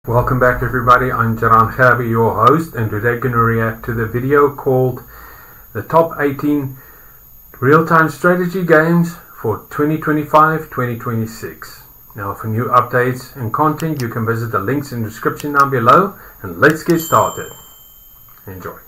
Welcome back everybody, I'm Jaran Gerbi, your host, and today I'm going to react to the video called the top 18 real-time strategy games for 2025-2026. Now for new updates and content you can visit the links in the description down below, and let's get started. Enjoy.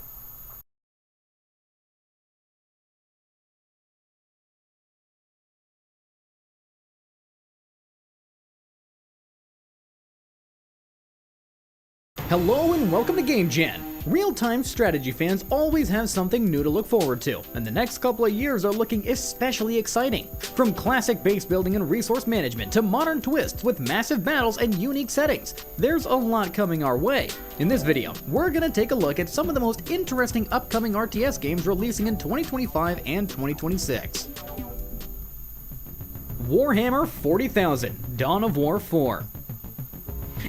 Hello and welcome to Game Gen. Real-time strategy fans always have something new to look forward to, and the next couple of years are looking especially exciting. From classic base building and resource management to modern twists with massive battles and unique settings, there's a lot coming our way. In this video, we're gonna take a look at some of the most interesting upcoming RTS games releasing in 2025 and 2026. Warhammer 40,000: Dawn of War 4.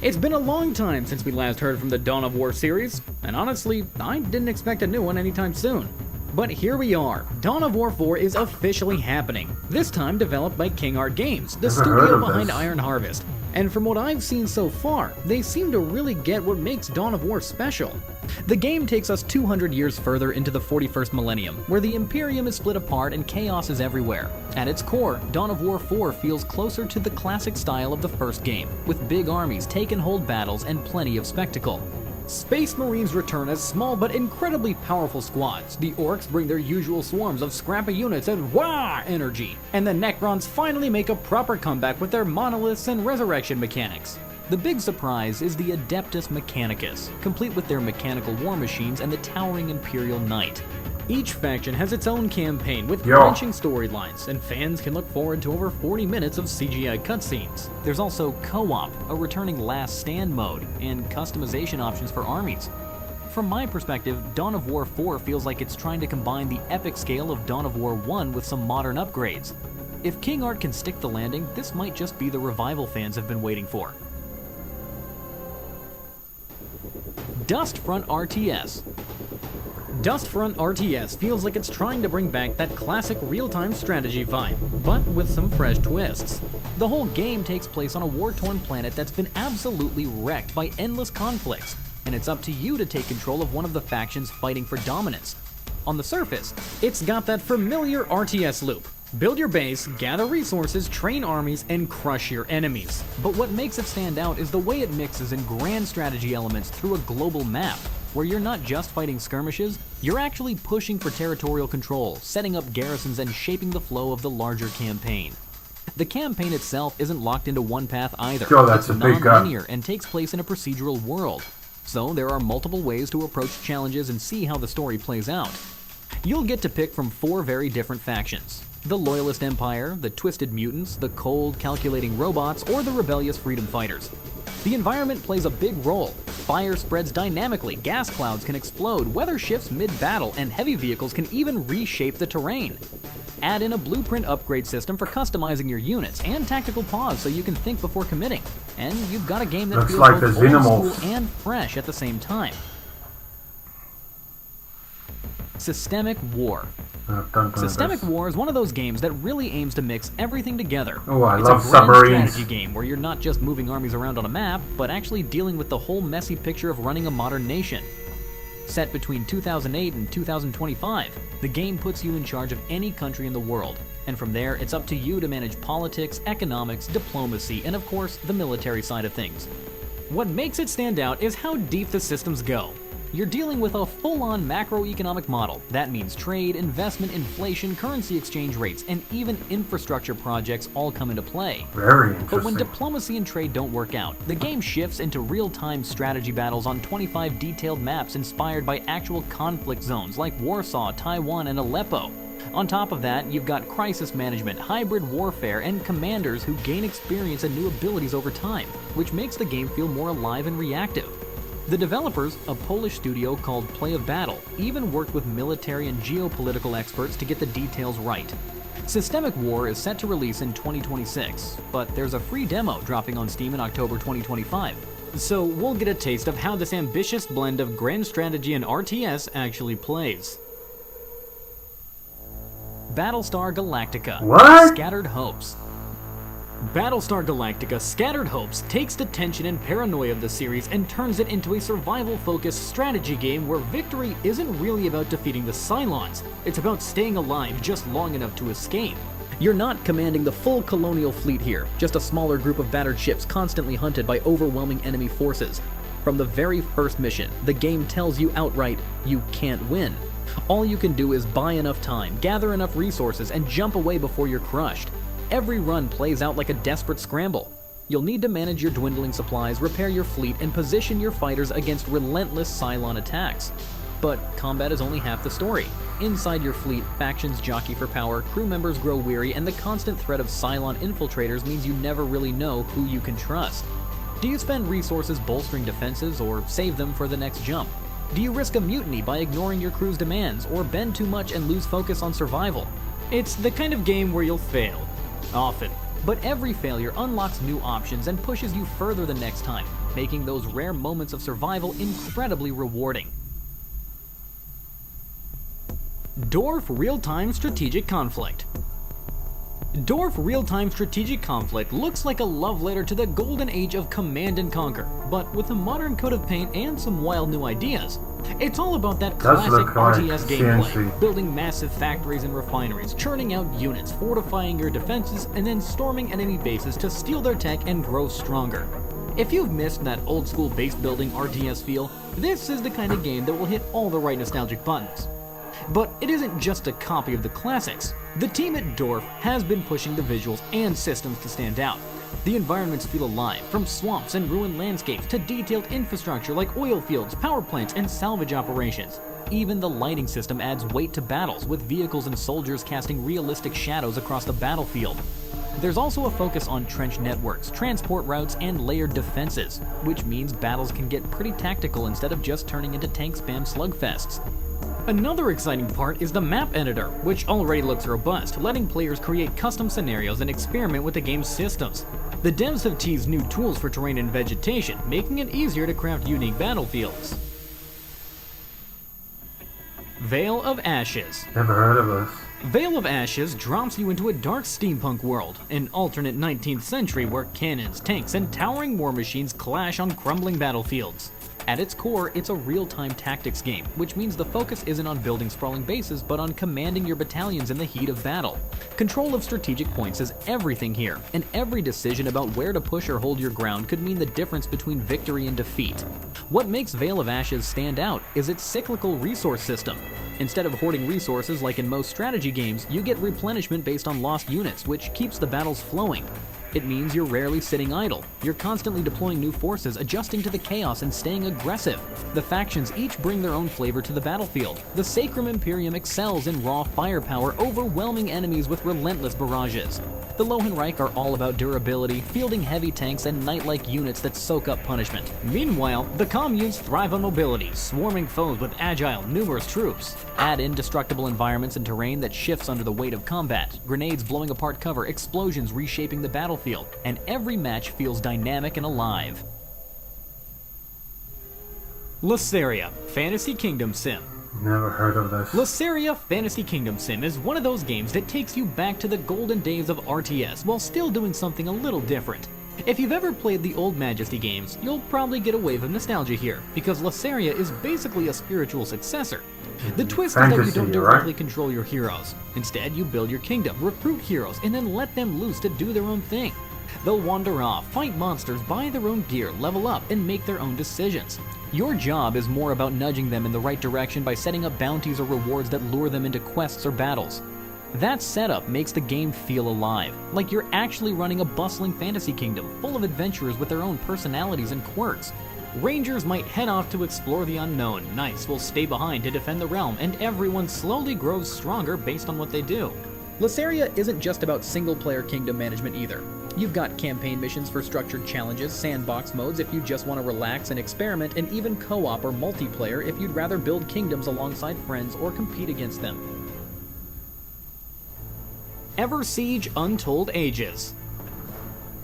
It's been a long time since we last heard from the Dawn of War series, and honestly, I didn't expect a new one anytime soon. But here we are. Dawn of War 4 is officially happening, this time developed by King Art Games, the studio behind Iron Harvest. And from what I've seen so far, they seem to really get what makes Dawn of War special. The game takes us 200 years further into the 41st millennium, where the Imperium is split apart and chaos is everywhere. At its core, Dawn of War 4 feels closer to the classic style of the first game, with big armies, take-and-hold battles, and plenty of spectacle. Space Marines return as small but incredibly powerful squads. The Orcs bring their usual swarms of scrappy units and wah energy. And the Necrons finally make a proper comeback with their monoliths and resurrection mechanics. The big surprise is the Adeptus Mechanicus, complete with their mechanical war machines and the towering Imperial Knight. Each faction has its own campaign with branching storylines, and fans can look forward to over 40 minutes of CGI cutscenes. There's also co-op, a returning last stand mode, and customization options for armies. From my perspective, Dawn of War 4 feels like it's trying to combine the epic scale of Dawn of War 1 with some modern upgrades. If King Art can stick the landing, this might just be the revival fans have been waiting for. Dustfront RTS. Dustfront RTS feels like it's trying to bring back that classic real-time strategy vibe, but with some fresh twists. The whole game takes place on a war-torn planet that's been absolutely wrecked by endless conflicts, and it's up to you to take control of one of the factions fighting for dominance. On the surface, it's got that familiar RTS loop. Build your base, gather resources, train armies, and crush your enemies. But what makes it stand out is the way it mixes in grand strategy elements through a global map, where you're not just fighting skirmishes, you're actually pushing for territorial control, setting up garrisons, and shaping the flow of the larger campaign. The campaign itself isn't locked into one path either. It's non-linear and takes place in a procedural world. So there are multiple ways to approach challenges and see how the story plays out. You'll get to pick from 4 very different factions: the Loyalist Empire, the Twisted Mutants, the Cold, Calculating Robots, or the Rebellious Freedom Fighters. The environment plays a big role. Fire spreads dynamically, gas clouds can explode, weather shifts mid-battle, and heavy vehicles can even reshape the terrain. Add in a blueprint upgrade system for customizing your units, and tactical pause so you can think before committing. And you've got a game that feels both old school and fresh at the same time. Systemic War. Systemic War is one of those games that really aims to mix everything together. It's a grand strategy game where you're not just moving armies around on a map, but actually dealing with the whole messy picture of running a modern nation. Set between 2008 and 2025, the game puts you in charge of any country in the world, and from there it's up to you to manage politics, economics, diplomacy, and of course the military side of things. What makes it stand out is how deep the systems go. You're dealing with a full-on macroeconomic model. That means trade, investment, inflation, currency exchange rates, and even infrastructure projects all come into play. Very interesting. But when diplomacy and trade don't work out, the game shifts into real-time strategy battles on 25 detailed maps inspired by actual conflict zones like Warsaw, Taiwan, and Aleppo. On top of that, you've got crisis management, hybrid warfare, and commanders who gain experience and new abilities over time, which makes the game feel more alive and reactive. The developers, a Polish studio called Play of Battle, even worked with military and geopolitical experts to get the details right. Systemic War is set to release in 2026, but there's a free demo dropping on Steam in October 2025. So we'll get a taste of how this ambitious blend of grand strategy and RTS actually plays. Battlestar Galactica: What? Scattered Hopes. Battlestar Galactica: Scattered Hopes takes the tension and paranoia of the series and turns it into a survival-focused strategy game where victory isn't really about defeating the Cylons, it's about staying alive just long enough to escape. You're not commanding the full colonial fleet here, just a smaller group of battered ships constantly hunted by overwhelming enemy forces. From the very first mission, the game tells you outright, you can't win. All you can do is buy enough time, gather enough resources, and jump away before you're crushed. Every run plays out like a desperate scramble. You'll need to manage your dwindling supplies, repair your fleet, and position your fighters against relentless Cylon attacks. But combat is only half the story. Inside your fleet, factions jockey for power, crew members grow weary, and the constant threat of Cylon infiltrators means you never really know who you can trust. Do you spend resources bolstering defenses or save them for the next jump? Do you risk a mutiny by ignoring your crew's demands, or bend too much and lose focus on survival? It's the kind of game where you'll fail. Often. But every failure unlocks new options and pushes you further the next time, making those rare moments of survival incredibly rewarding. Dorf Real-Time Strategic Conflict. Dorf Real-Time Strategic Conflict looks like a love letter to the golden age of Command & Conquer, but with a modern coat of paint and some wild new ideas. It's all about that classic RTS gameplay, building massive factories and refineries, churning out units, fortifying your defenses, and then storming enemy bases to steal their tech and grow stronger. If you've missed that old-school base-building RTS feel, this is the kind of game that will hit all the right nostalgic buttons. But it isn't just a copy of the classics. The team at Dorf has been pushing the visuals and systems to stand out. The environments feel alive, from swamps and ruined landscapes to detailed infrastructure like oil fields, power plants, and salvage operations. Even the lighting system adds weight to battles, with vehicles and soldiers casting realistic shadows across the battlefield. There's also a focus on trench networks, transport routes, and layered defenses, which means battles can get pretty tactical instead of just turning into tank spam slugfests. Another exciting part is the map editor, which already looks robust, letting players create custom scenarios and experiment with the game's systems. The devs have teased new tools for terrain and vegetation, making it easier to craft unique battlefields. Veil of Ashes. Never heard of this. Veil of Ashes drops you into a dark steampunk world, an alternate 19th century where cannons, tanks, and towering war machines clash on crumbling battlefields. At its core, it's a real-time tactics game, which means the focus isn't on building sprawling bases, but on commanding your battalions in the heat of battle. Control of strategic points is everything here, and every decision about where to push or hold your ground could mean the difference between victory and defeat. What makes Veil of Ashes stand out is its cyclical resource system. Instead of hoarding resources like in most strategy games, you get replenishment based on lost units, which keeps the battles flowing. It means you're rarely sitting idle. You're constantly deploying new forces, adjusting to the chaos, and staying aggressive. The factions each bring their own flavor to the battlefield. The Sacrum Imperium excels in raw firepower, overwhelming enemies with relentless barrages. The Lohenreich are all about durability, fielding heavy tanks and knight-like units that soak up punishment. Meanwhile, the communes thrive on mobility, swarming foes with agile, numerous troops. Add indestructible environments and terrain that shifts under the weight of combat, grenades blowing apart cover, explosions reshaping the battlefield, and every match feels dynamic and alive. Laceria, Fantasy Kingdom Sim. Never heard of this. Laceria Fantasy Kingdom Sim is one of those games that takes you back to the golden days of RTS while still doing something a little different. If you've ever played the old Majesty games, you'll probably get a wave of nostalgia here, because Laceria is basically a spiritual successor. The twist is that you don't directly control your heroes. Instead, you build your kingdom, recruit heroes, and then let them loose to do their own thing. They'll wander off, fight monsters, buy their own gear, level up, and make their own decisions. Your job is more about nudging them in the right direction by setting up bounties or rewards that lure them into quests or battles. That setup makes the game feel alive, like you're actually running a bustling fantasy kingdom full of adventurers with their own personalities and quirks. Rangers might head off to explore the unknown, knights will stay behind to defend the realm, and everyone slowly grows stronger based on what they do. Laceria isn't just about single-player kingdom management either. You've got campaign missions for structured challenges, sandbox modes if you just want to relax and experiment, and even co-op or multiplayer if you'd rather build kingdoms alongside friends or compete against them. Ever Siege Untold Ages.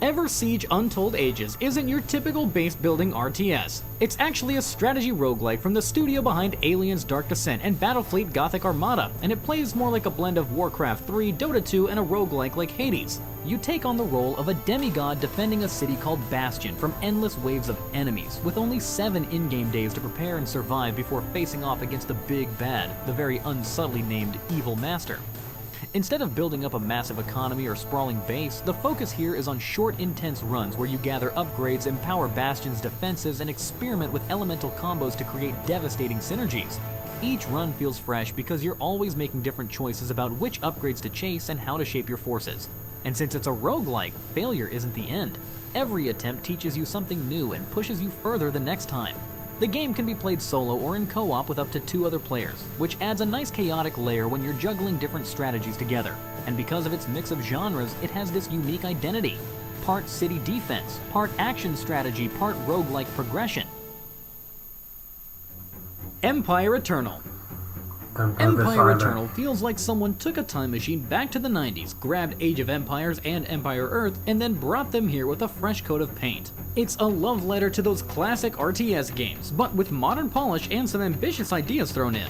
EverSiege Untold Ages isn't your typical base-building RTS. It's actually a strategy roguelike from the studio behind Aliens Dark Descent and Battlefleet Gothic Armada, and it plays more like a blend of Warcraft 3, Dota 2, and a roguelike like Hades. You take on the role of a demigod defending a city called Bastion from endless waves of enemies, with only 7 in-game days to prepare and survive before facing off against the big bad, the very unsubtly named Evil Master. Instead of building up a massive economy or sprawling base, the focus here is on short, intense runs where you gather upgrades, empower Bastion's defenses, and experiment with elemental combos to create devastating synergies. Each run feels fresh because you're always making different choices about which upgrades to chase and how to shape your forces. And since it's a roguelike, failure isn't the end. Every attempt teaches you something new and pushes you further the next time. The game can be played solo or in co-op with up to 2 other players, which adds a nice chaotic layer when you're juggling different strategies together. And because of its mix of genres, it has this unique identity. Part city defense, part action strategy, part roguelike progression. Empire Eternal. Empire Eternal feels like someone took a time machine back to the 90s, grabbed Age of Empires and Empire Earth, and then brought them here with a fresh coat of paint. It's a love letter to those classic RTS games, but with modern polish and some ambitious ideas thrown in.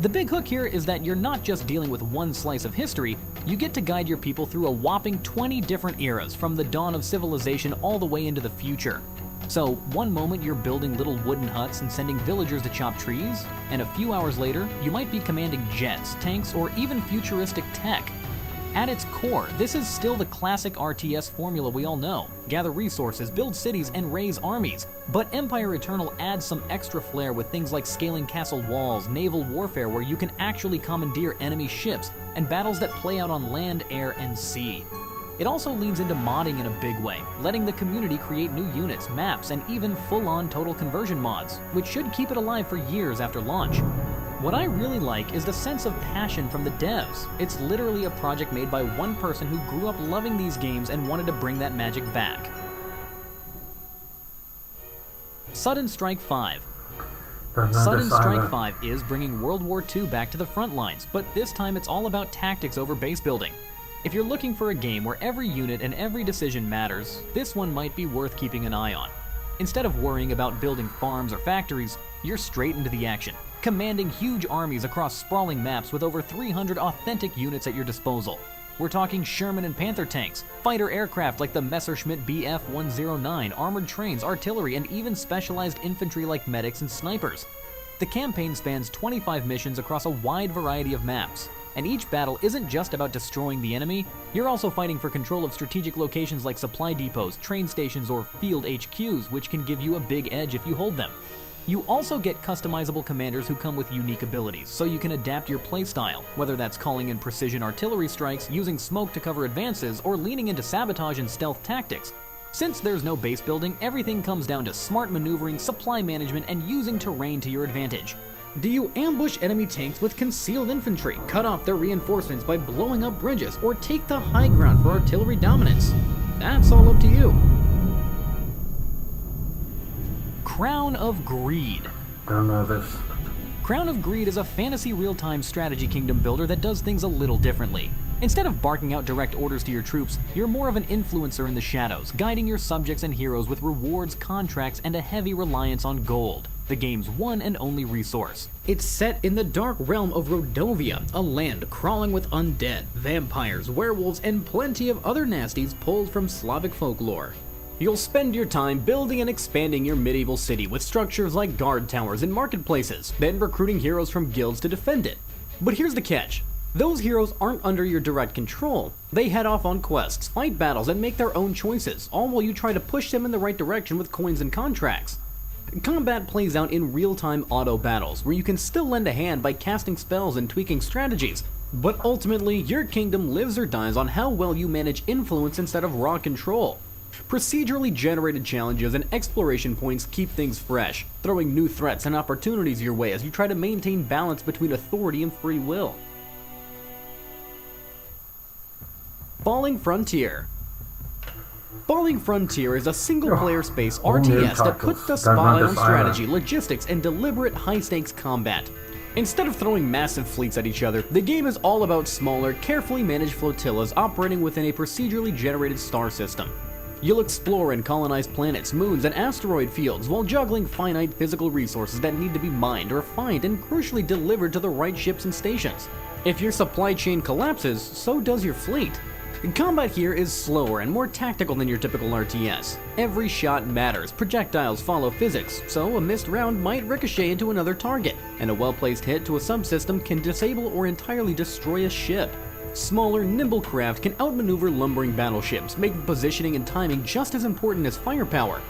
The big hook here is that you're not just dealing with one slice of history, you get to guide your people through a whopping 20 different eras, from the dawn of civilization all the way into the future. So, one moment you're building little wooden huts and sending villagers to chop trees, and a few hours later, you might be commanding jets, tanks, or even futuristic tech. At its core, this is still the classic RTS formula we all know. Gather resources, build cities, and raise armies. But Empire Eternal adds some extra flair with things like scaling castle walls, naval warfare where you can actually commandeer enemy ships, and battles that play out on land, air, and sea. It also leans into modding in a big way, letting the community create new units, maps, and even full-on total conversion mods, which should keep it alive for years after launch. What I really like is the sense of passion from the devs. It's literally a project made by one person who grew up loving these games and wanted to bring that magic back. Sudden Strike 5. Sudden Strike 5 is bringing World War II back to the front lines, but this time it's all about tactics over base building. If you're looking for a game where every unit and every decision matters, this one might be worth keeping an eye on. Instead of worrying about building farms or factories, you're straight into the action, commanding huge armies across sprawling maps with over 300 authentic units at your disposal. We're talking Sherman and Panther tanks, fighter aircraft like the Messerschmitt Bf-109, armored trains, artillery, and even specialized infantry like medics and snipers. The campaign spans 25 missions across a wide variety of maps. And each battle isn't just about destroying the enemy, you're also fighting for control of strategic locations like supply depots, train stations, or field HQs, which can give you a big edge if you hold them. You also get customizable commanders who come with unique abilities, so you can adapt your playstyle, whether that's calling in precision artillery strikes, using smoke to cover advances, or leaning into sabotage and stealth tactics. Since there's no base building, everything comes down to smart maneuvering, supply management, and using terrain to your advantage. Do you ambush enemy tanks with concealed infantry, cut off their reinforcements by blowing up bridges, or take the high ground for artillery dominance? That's all up to you. Crown of Greed. Don't know this. Crown of Greed is a fantasy real-time strategy kingdom builder that does things a little differently. Instead of barking out direct orders to your troops, you're more of an influencer in the shadows, guiding your subjects and heroes with rewards, contracts, and a heavy reliance on gold, the game's one and only resource. It's set in the dark realm of Rodovia, a land crawling with undead, vampires, werewolves, and plenty of other nasties pulled from Slavic folklore. You'll spend your time building and expanding your medieval city with structures like guard towers and marketplaces, then recruiting heroes from guilds to defend it. But here's the catch. Those heroes aren't under your direct control. They head off on quests, fight battles, and make their own choices, all while you try to push them in the right direction with coins and contracts. Combat plays out in real-time auto battles, where you can still lend a hand by casting spells and tweaking strategies, but ultimately your kingdom lives or dies on how well you manage influence instead of raw control. Procedurally generated challenges and exploration points keep things fresh, throwing new threats and opportunities your way as you try to maintain balance between authority and free will. Falling Frontier. Falling Frontier is a single-player space RTS that puts the spotlight on strategy, logistics, and deliberate high-stakes combat. Instead of throwing massive fleets at each other, the game is all about smaller, carefully managed flotillas operating within a procedurally generated star system. You'll explore and colonize planets, moons, and asteroid fields while juggling finite physical resources that need to be mined, refined, and crucially delivered to the right ships and stations. If your supply chain collapses, so does your fleet. Combat here is slower and more tactical than your typical RTS. Every shot matters, projectiles follow physics, so a missed round might ricochet into another target, and a well-placed hit to a subsystem can disable or entirely destroy a ship. Smaller, nimble craft can outmaneuver lumbering battleships, making positioning and timing just as important as firepower.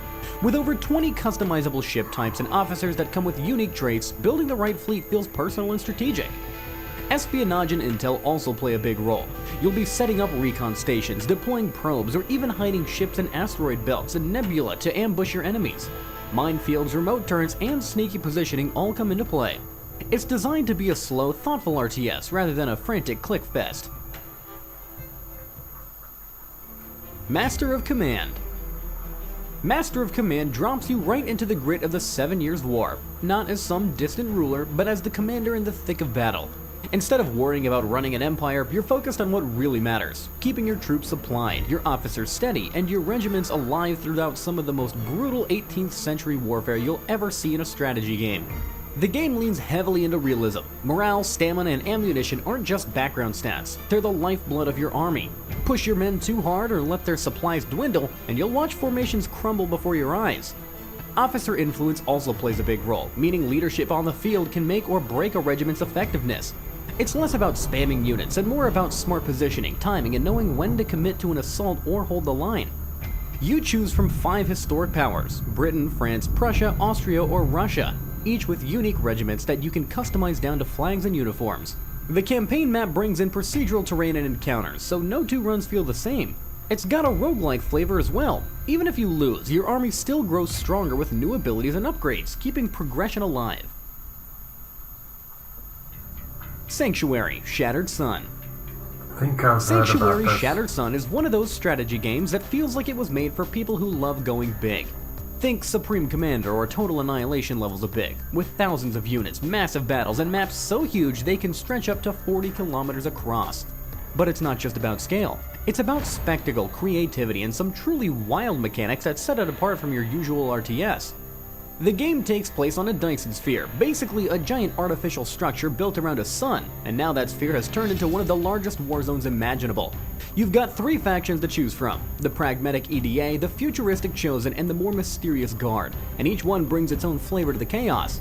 With over 20 customizable ship types and officers that come with unique traits, building the right fleet feels personal and strategic. Espionage and intel also play a big role. You'll be setting up recon stations, deploying probes, or even hiding ships in asteroid belts and nebula to ambush your enemies. Minefields, remote turrets, and sneaky positioning all come into play. It's designed to be a slow, thoughtful RTS rather than a frantic click fest. Master of Command. Master of Command drops you right into the grit of the 7 Years' War, not as some distant ruler, but as the commander in the thick of battle. Instead of worrying about running an empire, you're focused on what really matters, keeping your troops supplied, your officers steady, and your regiments alive throughout some of the most brutal 18th century warfare you'll ever see in a strategy game. The game leans heavily into realism. Morale, stamina, and ammunition aren't just background stats, they're the lifeblood of your army. Push your men too hard or let their supplies dwindle, and you'll watch formations crumble before your eyes. Officer influence also plays a big role, meaning leadership on the field can make or break a regiment's effectiveness. It's less about spamming units and more about smart positioning, timing, and knowing when to commit to an assault or hold the line. You choose from 5 historic powers: Britain, France, Prussia, Austria, or Russia, each with unique regiments that you can customize down to flags and uniforms. The campaign map brings in procedural terrain and encounters, so no 2 runs feel the same. It's got a roguelike flavor as well. Even if you lose, your army still grows stronger with new abilities and upgrades, keeping progression alive. Sanctuary: Shattered Sun. I think I've heard Sanctuary: about this. Shattered Sun is one of those strategy games that feels like it was made for people who love going big. Think Supreme Commander or Total Annihilation levels of big, with thousands of units, massive battles, and maps so huge they can stretch up to 40 kilometers across. But it's not just about scale. It's about spectacle, creativity, and some truly wild mechanics that set it apart from your usual RTS. The game takes place on a Dyson sphere, basically a giant artificial structure built around a sun, and now that sphere has turned into one of the largest war zones imaginable. You've got 3 factions to choose from: the pragmatic EDA, the futuristic Chosen, and the more mysterious Guard, and each one brings its own flavor to the chaos.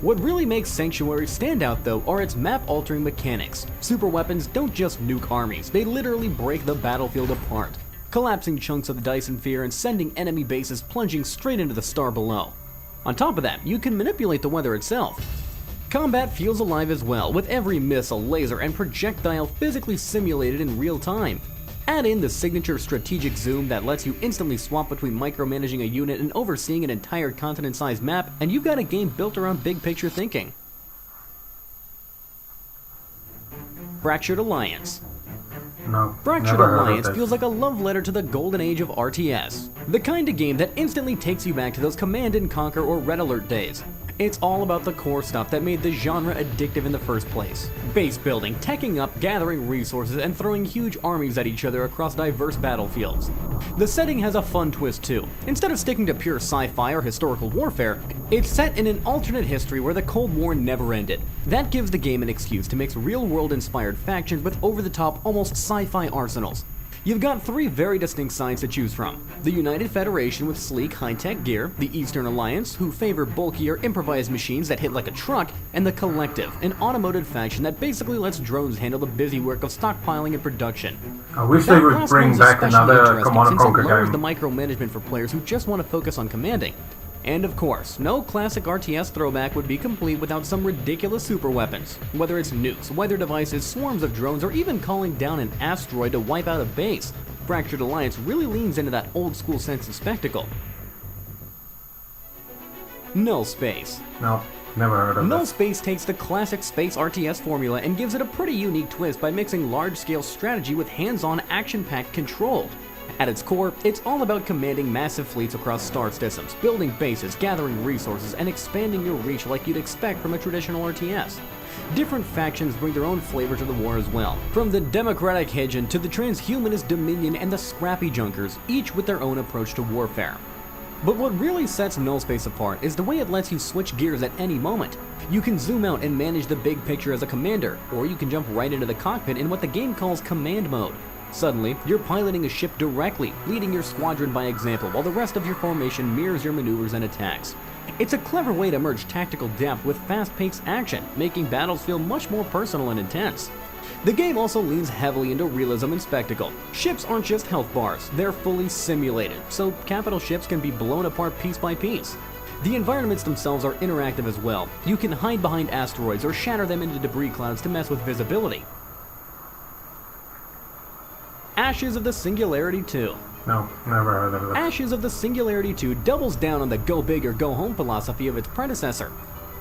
What really makes Sanctuary stand out though are its map-altering mechanics. Super weapons don't just nuke armies, they literally break the battlefield apart, collapsing chunks of the Dyson sphere and sending enemy bases plunging straight into the star below. On top of that, you can manipulate the weather itself. Combat feels alive as well, with every missile, laser, and projectile physically simulated in real time. Add in the signature strategic zoom that lets you instantly swap between micromanaging a unit and overseeing an entire continent-sized map, and you've got a game built around big-picture thinking. Fractured Alliance. No, Fractured never heard of Alliance this. feels like a love letter to the golden age of RTS. The kind of game that instantly takes you back to those Command & Conquer or Red Alert days. It's all about the core stuff that made the genre addictive in the first place. Base building, teching up, gathering resources, and throwing huge armies at each other across diverse battlefields. The setting has a fun twist too. Instead of sticking to pure sci-fi or historical warfare, it's set in an alternate history where the Cold War never ended. That gives the game an excuse to mix real-world inspired factions with over-the-top, almost sci-fi arsenals. You've got 3 very distinct sides to choose from: the United Federation with sleek, high-tech gear, the Eastern Alliance, who favor bulkier, improvised machines that hit like a truck, and the Collective, an automotive faction that basically lets drones handle the busy work of stockpiling and production. I wish That they would last bring one's back especially another interesting Command & since it Conquer lowers game. the micromanagement for players who just want to focus on commanding. And of course, no classic RTS throwback would be complete without some ridiculous super weapons. Whether it's nukes, weather devices, swarms of drones, or even calling down an asteroid to wipe out a base, Fractured Alliance really leans into that old school sense of spectacle. Null Space. No, never heard of Null this. Space takes the classic space RTS formula and gives it a pretty unique twist by mixing large-scale strategy with hands-on, action-packed control. At its core, it's all about commanding massive fleets across star systems, building bases, gathering resources, and expanding your reach like you'd expect from a traditional RTS. Different factions bring their own flavor to the war as well. From the Democratic Hedgeon to the Transhumanist Dominion and the Scrappy Junkers, each with their own approach to warfare. But what really sets Nullspace apart is the way it lets you switch gears at any moment. You can zoom out and manage the big picture as a commander, or you can jump right into the cockpit in what the game calls command mode. Suddenly, you're piloting a ship directly, leading your squadron by example, while the rest of your formation mirrors your maneuvers and attacks. It's a clever way to merge tactical depth with fast-paced action, making battles feel much more personal and intense. The game also leans heavily into realism and spectacle. Ships aren't just health bars, they're fully simulated, so capital ships can be blown apart piece by piece. The environments themselves are interactive as well. You can hide behind asteroids or shatter them into debris clouds to mess with visibility. Ashes of the Singularity 2. No, never heard of it. Ashes of the Singularity 2 doubles down on the go big or go home philosophy of its predecessor.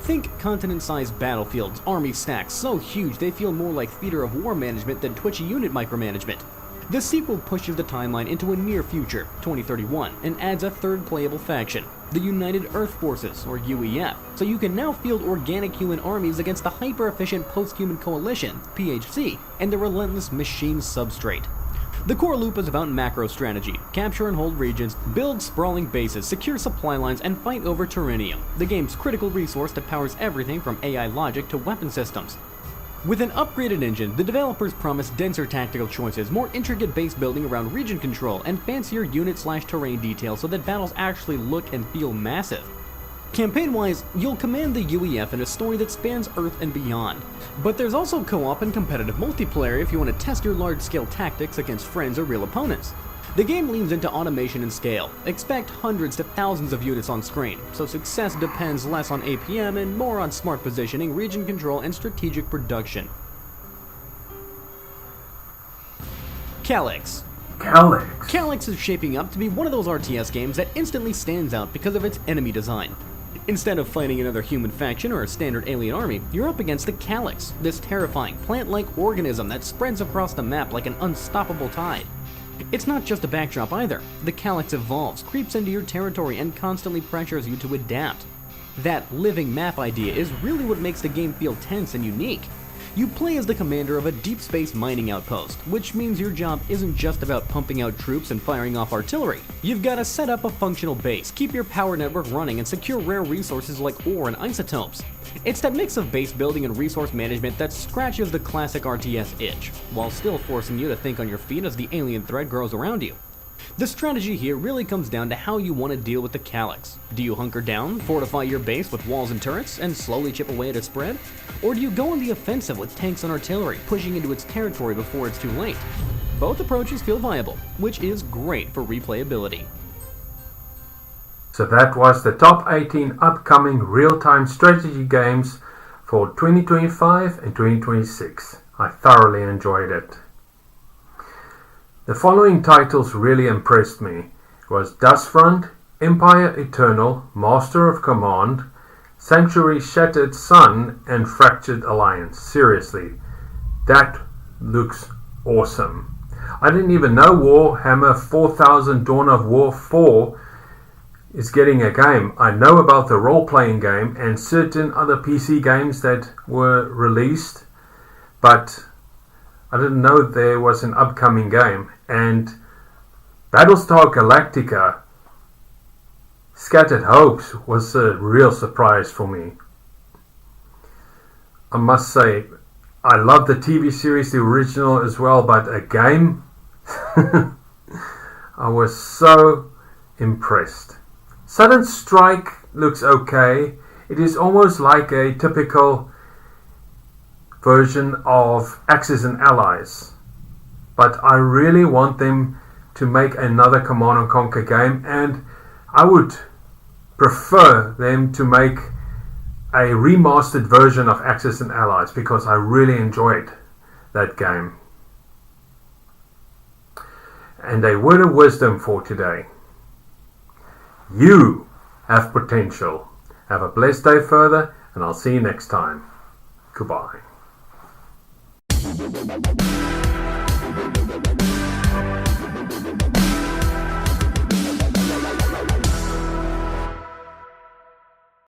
Think continent-sized battlefields, army stacks so huge they feel more like theater of war management than twitchy unit micromanagement. The sequel pushes the timeline into a near future, 2031, and adds a third playable faction, the United Earth Forces, or UEF, so you can now field organic human armies against the hyper-efficient Post-Human Coalition, PHC, and the relentless machine substrate. The core loop is about macro strategy, capture and hold regions, build sprawling bases, secure supply lines, and fight over Terrenium, the game's critical resource that powers everything from AI logic to weapon systems. With an upgraded engine, the developers promise denser tactical choices, more intricate base building around region control, and fancier unit/terrain details so that battles actually look and feel massive. Campaign-wise, you'll command the UEF in a story that spans Earth and beyond. But there's also co-op and competitive multiplayer if you want to test your large-scale tactics against friends or real opponents. The game leans into automation and scale. Expect hundreds to thousands of units on screen, so success depends less on APM and more on smart positioning, region control, and strategic production. Calyx. Calyx is shaping up to be one of those RTS games that instantly stands out because of its enemy design. Instead of fighting another human faction or a standard alien army, you're up against the Calyx, this terrifying plant-like organism that spreads across the map like an unstoppable tide. It's not just a backdrop either. The Calyx evolves, creeps into your territory, and constantly pressures you to adapt. That living map idea is really what makes the game feel tense and unique. You play as the commander of a deep space mining outpost, which means your job isn't just about pumping out troops and firing off artillery. You've got to set up a functional base, keep your power network running, and secure rare resources like ore and isotopes. It's that mix of base building and resource management that scratches the classic RTS itch, while still forcing you to think on your feet as the alien threat grows around you. The strategy here really comes down to how you want to deal with the Calyx. Do you hunker down, fortify your base with walls and turrets, and slowly chip away at its spread? Or do you go on the offensive with tanks and artillery, pushing into its territory before it's too late? Both approaches feel viable, which is great for replayability. So that was the top 18 upcoming real-time strategy games for 2025 and 2026. I thoroughly enjoyed it. The following titles really impressed me. It was Dustfront, Empire Eternal, Master of Command, Sanctuary Shattered Sun, and Fractured Alliance. Seriously, that looks awesome. I didn't even know Warhammer 4000 Dawn of War 4 is getting a game. I know about the role-playing game and certain other PC games that were released, but I didn't know there was an upcoming game. And Battlestar Galactica Scattered Hopes was a real surprise for me. I must say, I love the TV series, the original as well, but a game, I was so impressed. Sudden Strike looks okay. It is almost like a typical version of Axis and Allies, but I really want them to make another Command & Conquer game, and I would prefer them to make a remastered version of Axis and Allies because I really enjoyed that game. And a word of wisdom for today: you have potential. Have a blessed day further, and I'll see you next time. Goodbye.